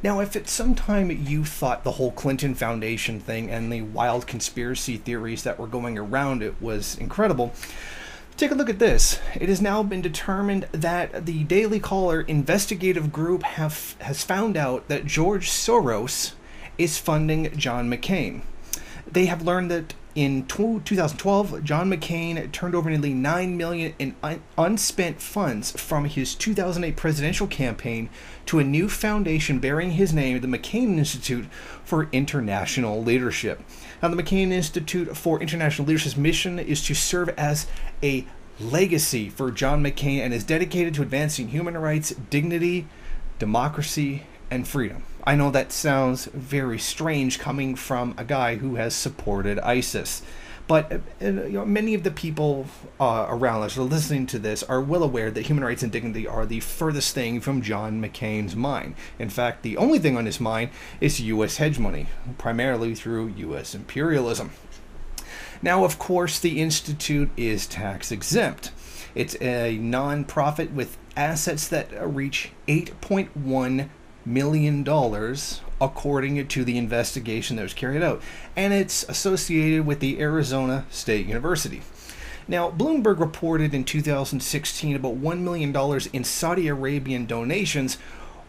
Now, if at some time you thought the whole Clinton Foundation thing and the wild conspiracy theories that were going around it was incredible, take a look at this. It has now been determined that the Daily Caller investigative group has found out that George Soros is funding John McCain. They have learned that in 2012, John McCain turned over nearly $9 million in unspent funds from his 2008 presidential campaign to a new foundation bearing his name, the McCain Institute for International Leadership. Now, the McCain Institute for International Leadership's mission is to serve as a legacy for John McCain and is dedicated to advancing human rights, dignity, democracy, and freedom. I know that sounds very strange coming from a guy who has supported ISIS, but many of the people around us who are listening to this are well aware that human rights and dignity are the furthest thing from John McCain's mind. In fact, the only thing on his mind is U.S. hedge money, primarily through U.S. imperialism. Now, of course, the Institute is tax exempt. It's a non-profit with assets that reach $8.1 million, according to the investigation that was carried out, and it's associated with the Arizona State University. Now, Bloomberg reported in 2016 about $1 million in Saudi Arabian donations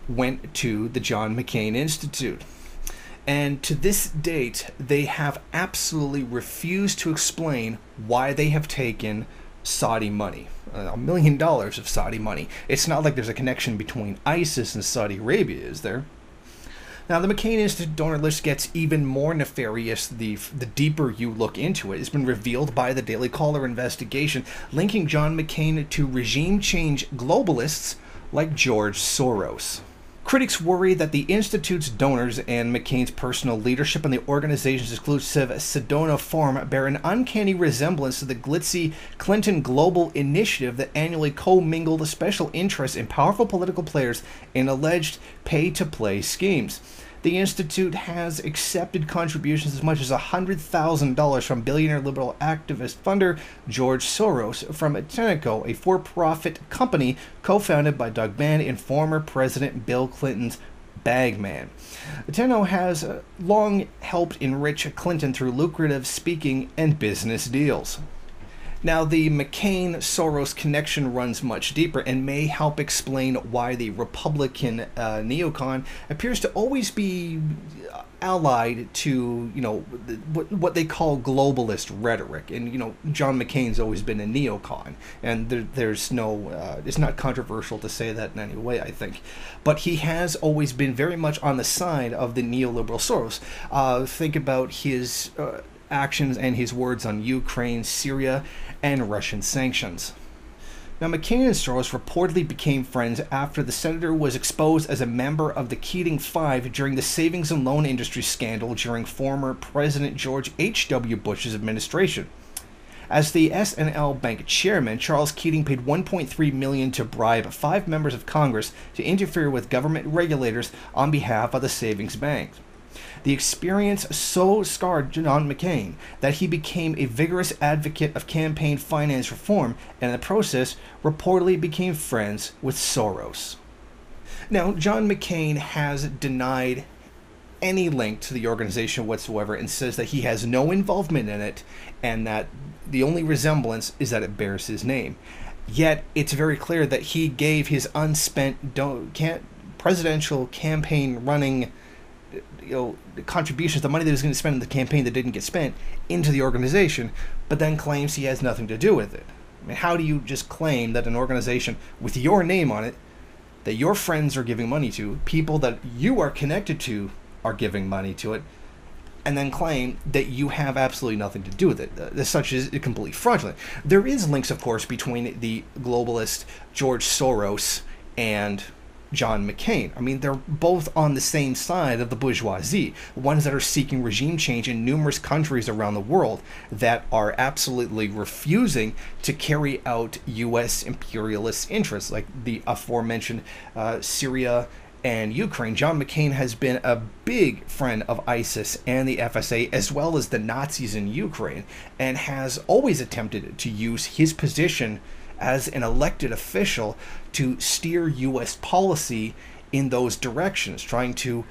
went to the John McCain Institute. And to this date, they have absolutely refused to explain why they have taken Saudi money. $1 million of Saudi money. It's not like there's a connection between ISIS and Saudi Arabia, is there? Now, the McCain Institute donor list gets even more nefarious the deeper you look into it. It's been revealed by the Daily Caller investigation, linking John McCain to regime change globalists like George Soros. Critics worry that the Institute's donors and McCain's personal leadership and the organization's exclusive Sedona Forum bear an uncanny resemblance to the glitzy Clinton Global Initiative that annually commingled the special interests in powerful political players in alleged pay-to-play schemes. The Institute has accepted contributions as much as $100,000 from billionaire liberal activist funder George Soros from Tenneco, a for-profit company co-founded by Doug Mann and former President Bill Clinton's bagman. Tenneco has long helped enrich Clinton through lucrative speaking and business deals. Now, the McCain-Soros connection runs much deeper and may help explain why the Republican neocon appears to always be allied to, what they call globalist rhetoric. And, John McCain's always been a neocon, and there's no, it's not controversial to say that in any way, I think. But he has always been very much on the side of the neoliberal Soros. Think about his actions and his words on Ukraine, Syria, and Russian sanctions. Now, McCain and Soros reportedly became friends after the senator was exposed as a member of the Keating Five during the savings and loan industry scandal during former President George H.W. Bush's administration. As the S&L Bank chairman, Charles Keating paid $1.3 million to bribe 5 members of Congress to interfere with government regulators on behalf of the savings bank. The experience so scarred John McCain that he became a vigorous advocate of campaign finance reform and in the process reportedly became friends with Soros. Now, John McCain has denied any link to the organization whatsoever and says that he has no involvement in it and that the only resemblance is that it bears his name. Yet, it's very clear that he gave his unspent presidential campaign running contributions, the money that he was going to spend in the campaign that didn't get spent, into the organization, but then claims he has nothing to do with it. I mean, how do you just claim that an organization with your name on it, that your friends are giving money to, people that you are connected to are giving money to it, and then claim that you have absolutely nothing to do with it? As such is completely fraudulent. There is links, of course, between the globalist George Soros and John McCain. I mean, they're both on the same side of the bourgeoisie, ones that are seeking regime change in numerous countries around the world that are absolutely refusing to carry out U.S. imperialist interests, like the aforementioned Syria and Ukraine. John McCain has been a big friend of ISIS and the FSA, as well as the Nazis in Ukraine, and has always attempted to use his position as an elected official to steer U.S. policy in those directions, trying to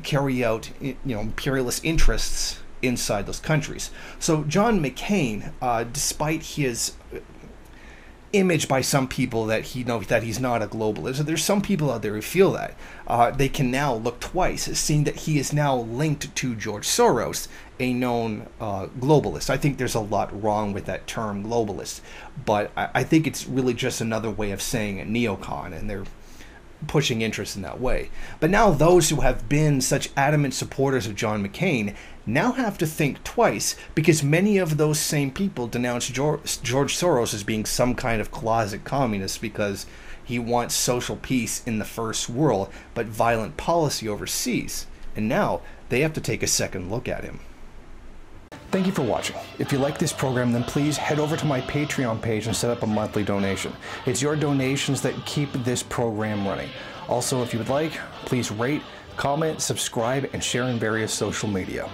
carry out imperialist interests inside those countries. So John McCain, despite his image by some people that that he's not a globalist, there's some people out there who feel that they can now look twice, seeing that he is now linked to George Soros, a known globalist. I think there's a lot wrong with that term globalist, but I think it's really just another way of saying a neocon, and they're pushing interest in that way. But now those who have been such adamant supporters of John McCain now have to think twice, because many of those same people denounce George Soros as being some kind of closet communist because he wants social peace in the first world but violent policy overseas. And now they have to take a second look at him. Thank you for watching. If you like this program, then please head over to my Patreon page and set up a monthly donation. It's your donations that keep this program running. Also, if you would like, please rate, comment, subscribe, and share in various social media.